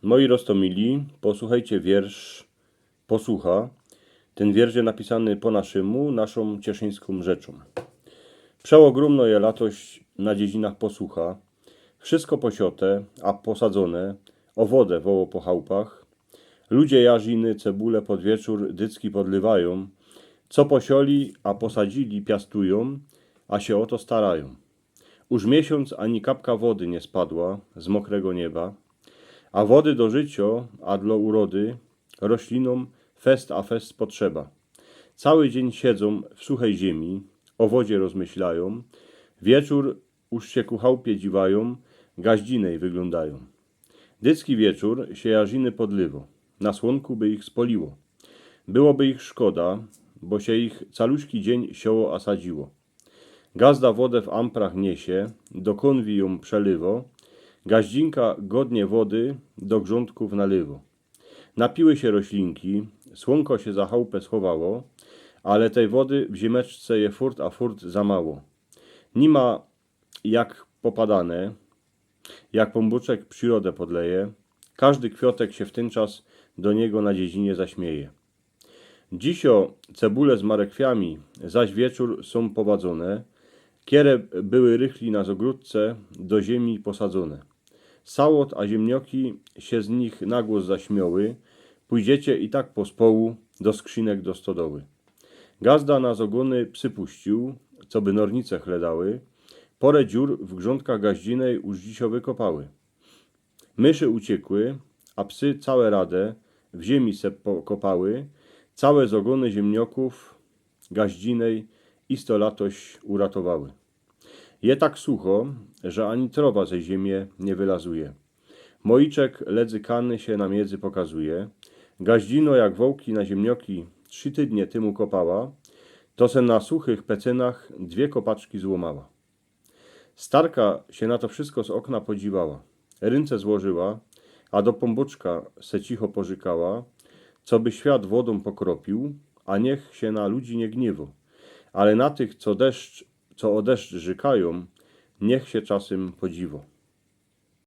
Moi roztomili, posłuchajcie wiersz Posłucha. Ten wiersz jest napisany po naszemu, naszą cieszyńską rzeczą. Przeogromno je latość na dziezinach posłucha. Wszystko posiotę, a posadzone, o wodę woło po chałupach. Ludzie jarziny, cebule pod wieczór dycki podlywają. Co posioli, a posadzili, piastują, a się o to starają. Już miesiąc ani kapka wody nie spadła z mokrego nieba, a wody do życia, a dla urody, roślinom fest a fest potrzeba. Cały dzień siedzą w suchej ziemi, o wodzie rozmyślają, wieczór już się ku chałupie dziwają, gaździnej wyglądają. Dycki wieczór się jarziny podlywo, na słonku by ich spoliło. Byłoby ich szkoda, bo się ich caluśki dzień sioło asadziło. Gazda wodę w amprach niesie, do konwi ją przelywo, gaździnka godnie wody do grządków nalywo. Napiły się roślinki, słonko się za chałupę schowało, ale tej wody w ziemeczce je furt a furt za mało. Nima jak popadane, jak pombuczek przyrodę podleje, każdy kwiotek się w ten czas do niego na dziedzinie zaśmieje. Dzisio cebule z marekwiami, zaś wieczór są powadzone, kiere były rychli na zogródce do ziemi posadzone. Sałot a ziemnioki się z nich na głos zaśmiały, pójdziecie i tak pospołu do skrzynek do stodoły. Gazda na zogony psy puścił, co by nornice chledały, porę dziur w grządkach gaździnej już dzisio wykopały. Myszy uciekły, a psy całe radę w ziemi se pokopały, całe zogony ziemnioków gaździnej isto latoś uratowały. Je tak sucho, że ani trowa ze ziemię nie wylazuje. Moiczek ledzykany się na miedzy pokazuje. Gaździno jak wołki na ziemnioki 3 tydnie tymu kopała, to se na suchych pecynach 2 kopaczki złomała. Starka się na to wszystko z okna podziwała. Ręce złożyła, a do pombuczka se cicho pożykała, co by świat wodą pokropił, a niech się na ludzi nie gniewo. Ale na tych, co o deszcz żykają, niech się czasem podziwo.